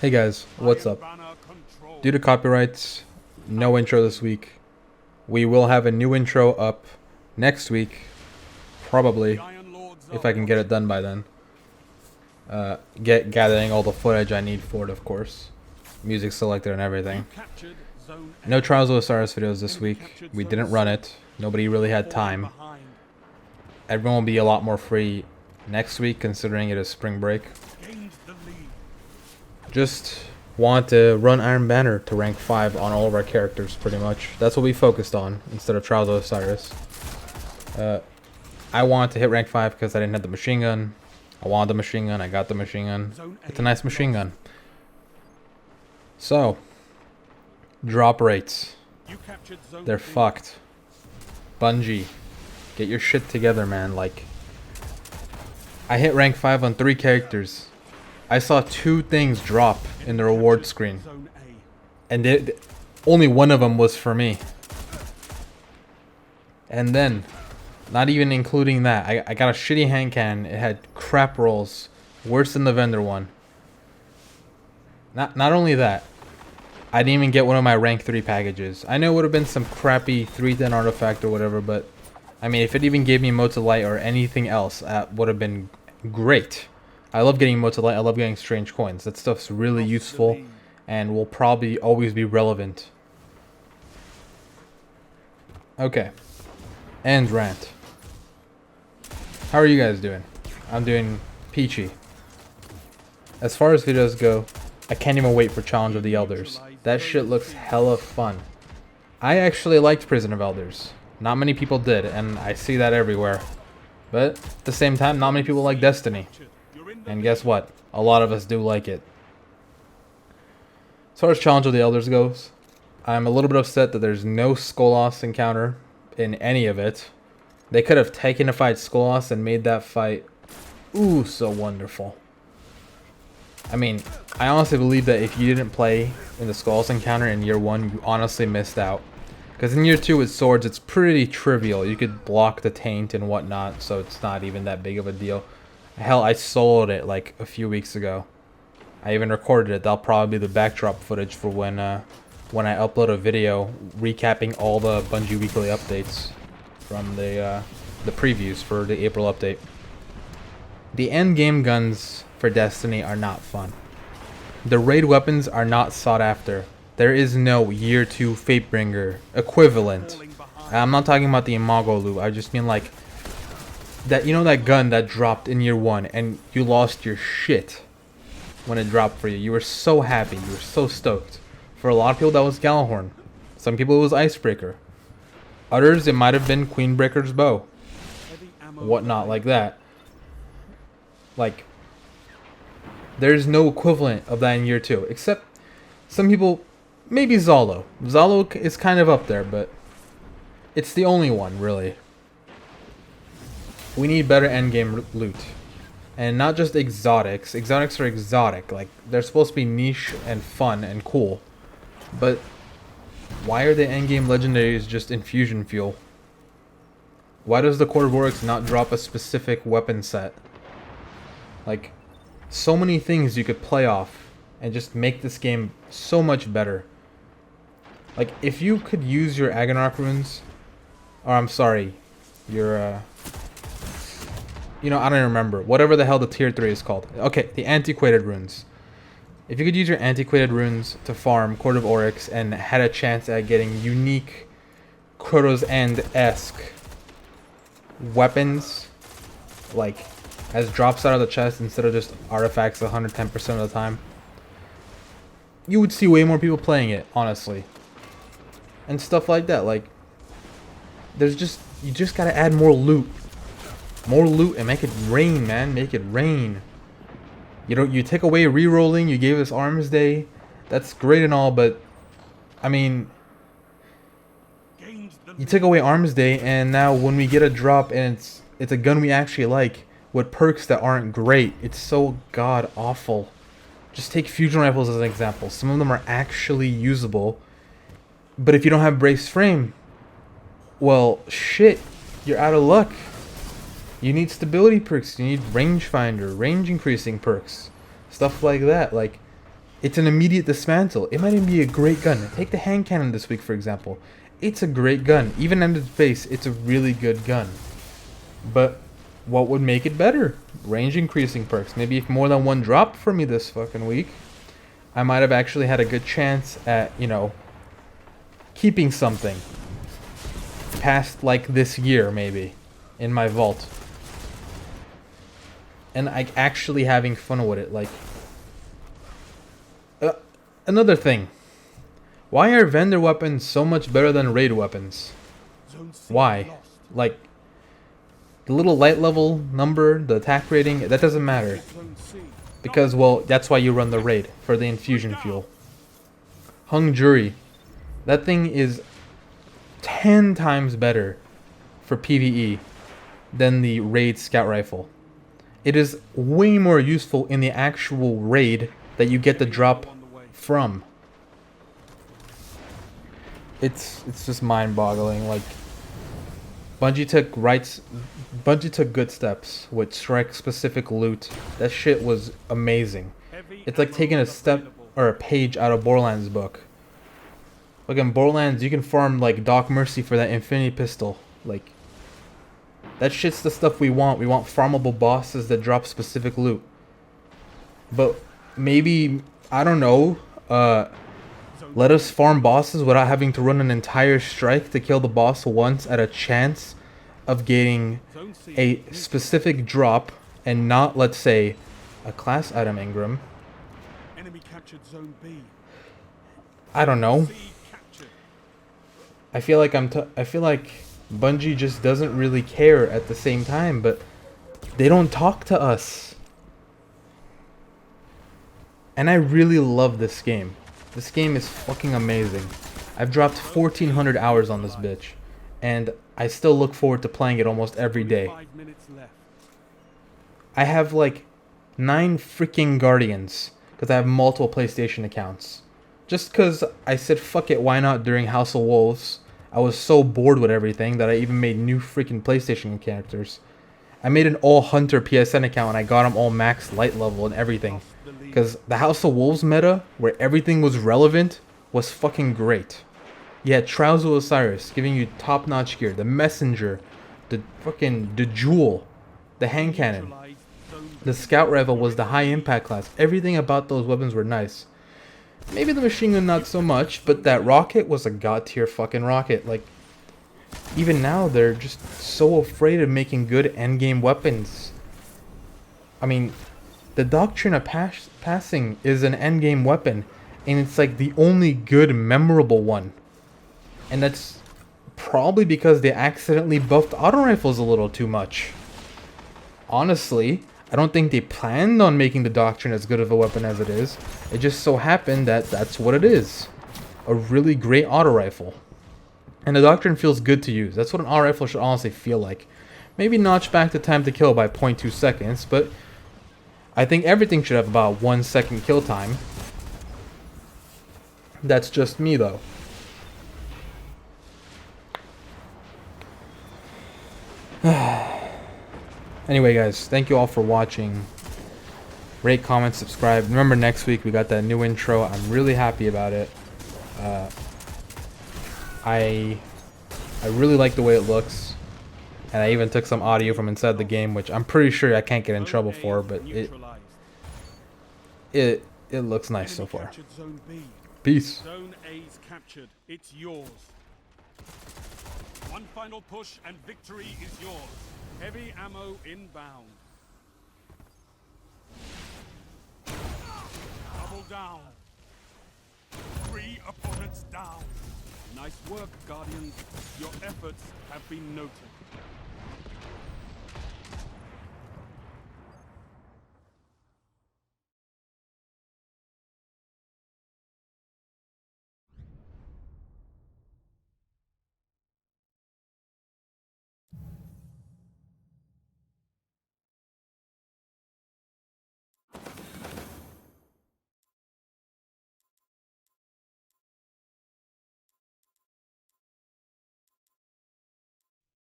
Hey guys, what's up? Due to copyrights, no intro this week. We will have a new intro up next week, probably, if I can get it done by then. Gathering all the footage I need for it, of course. Music selector and everything. No Trials of Osiris videos this week. We didn't run it. Nobody really had time. Everyone will be a lot more free next week, considering it is spring break. Just want to run Iron Banner to rank 5 on all of our characters, pretty much. That's what we focused on, instead of Trials of Osiris. I want to hit rank 5 because I didn't have the machine gun. I wanted the machine gun, I got the machine gun. It's a nice machine gun. So, drop rates. They're fucked. Bungie, get your shit together, man. Like, I hit rank 5 on 3 characters. I saw 2 things drop in the reward screen, and only one of them was for me. And then, not even including that, I got a shitty hand cannon. It had crap rolls, worse than the vendor one. Not only that, I didn't even get one of my rank 3 packages. I know it would have been some crappy 310 artifact or whatever, but I mean, if it even gave me Motes of Light or anything else, that would have been great. I love getting Motes of Light, I love getting strange coins. That stuff's really useful and will probably always be relevant. Okay. And Rant. How are you guys doing? I'm doing peachy. As far as videos go, I can't even wait for Challenge of the Elders. That shit looks hella fun. I actually liked Prison of Elders. Not many people did, and I see that everywhere. But at the same time, not many people like Destiny. And guess what? A lot of us do like it. As far as Challenge of the Elders goes, I'm a little bit upset that there's no Skolas encounter in any of it. They could have taken a fight Skolas and made that fight, ooh, so wonderful. I mean, I honestly believe that if you didn't play in the Skolas encounter in year 1, you honestly missed out. Because in year 2 with swords, it's pretty trivial. You could block the taint and whatnot, so it's not even that big of a deal. Hell, I soloed it like a few weeks ago. I even recorded it. That'll probably be the backdrop footage for when I upload a video recapping all the Bungie weekly updates from the previews for the April update. The endgame guns for Destiny are not fun. The raid weapons are not sought after. There is no year 2 Fatebringer equivalent. I'm not talking about the Imago loot. I just mean like that, you know, that gun that dropped in year 1 and you lost your shit when it dropped for you. You were so happy. You were so stoked. For a lot of people that was Gjallarhorn. Some people it was Icebreaker. Others it might have been Queenbreaker's bow. Whatnot like that. Like, there's no equivalent of that in year 2. Except some people, maybe Zalo. Zalo is kind of up there, but it's the only one, really. We need better endgame loot. And not just exotics. Exotics are exotic. Like, they're supposed to be niche and fun and cool. But why are the endgame legendaries just infusion fuel? Why does the Court of Oryx not drop a specific weapon set? Like, so many things you could play off and just make this game so much better. Like, if you could use your Agonarch runes, or I'm sorry, your you know, I don't remember. Whatever the hell the tier 3 is called. Okay, the antiquated runes. If you could use your antiquated runes to farm Court of Oryx and had a chance at getting unique Crota's End-esque weapons, like as drops out of the chest instead of just artifacts 110% of the time, you would see way more people playing it, honestly. And stuff like that. Like, you just gotta add more loot. More loot and make it rain, man. Make it rain. You know, you take away re-rolling, you gave us Arms Day. That's great and all, but I mean, you take away Arms Day, and now when we get a drop and it's a gun we actually like with perks that aren't great, it's so god awful. Just take fusion rifles as an example. Some of them are actually usable, but if you don't have brace frame, well, shit, you're out of luck. You need stability perks, you need rangefinder, range increasing perks, stuff like that. Like, It's an immediate dismantle. It might even be a great gun. Take the hand cannon this week, for example. It's a great gun. Even at its base, it's a really good gun. But what would make it better? Range increasing perks. Maybe if more than one dropped for me this fucking week, I might have actually had a good chance at, you know, keeping something past like this year maybe in my vault. And like actually having fun with it. Like, another thing. Why are vendor weapons so much better than raid weapons? Why? Like, the little light level number, the attack rating, that doesn't matter. Because, well, that's why you run the raid, for the infusion fuel. Hung Jury. That thing is 10 times better for PvE than the raid scout rifle. It is way more useful in the actual raid that you get the drop from. It's just mind-boggling. Like, Bungie took good steps with strike-specific loot. That shit was amazing. It's like taking a step or a page out of Borderlands book. Like in Borderlands, you can farm like Doc Mercy for that Infinity Pistol. Like, that shit's the stuff we want. We want farmable bosses that drop specific loot. But maybe, I don't know, let us farm bosses without having to run an entire strike to kill the boss once at a chance of getting a specific drop and not, let's say, a class item engram. Enemy captured Zone B. I don't know. I feel like Bungie just doesn't really care at the same time, but they don't talk to us. And I really love this game. This game is fucking amazing. I've dropped 1,400 hours on this bitch, and I still look forward to playing it almost every day. I have like 9 freaking Guardians, because I have multiple PlayStation accounts. Just because I said fuck it, why not during House of Wolves. I was so bored with everything that I even made new freaking PlayStation characters. I made an all Hunter PSN account and I got them all max light level and everything. Because the House of Wolves meta, where everything was relevant, was fucking great. You had Trials of Osiris giving you top-notch gear, the Messenger, the Jewel, the hand cannon. The Scout Rifle was the high impact class. Everything about those weapons were nice. Maybe the machine gun not so much, but that rocket was a god tier fucking rocket. Like, even now they're just so afraid of making good endgame weapons. I mean, the Doctrine of Passing is an endgame weapon, and it's like the only good memorable one. And that's probably because they accidentally buffed auto rifles a little too much. Honestly, I don't think they planned on making the Doctrine as good of a weapon as it is. It just so happened that that's what it is. A really great auto rifle. And the Doctrine feels good to use. That's what an auto rifle should honestly feel like. Maybe notch back the time to kill by 0.2 seconds, but I think everything should have about 1 second kill time. That's just me though. Anyway guys, thank you all for watching. Rate, comment, subscribe. Remember next week we got that new intro. I'm really happy about it. I really like the way it looks. And I even took some audio from inside the game, which I'm pretty sure I can't get in trouble for, but it looks nice so far. Peace. Zone A's captured. It's yours. One final push and victory is yours. Heavy ammo inbound. Double down. 3 opponents down. Nice work, Guardians. Your efforts have been noted.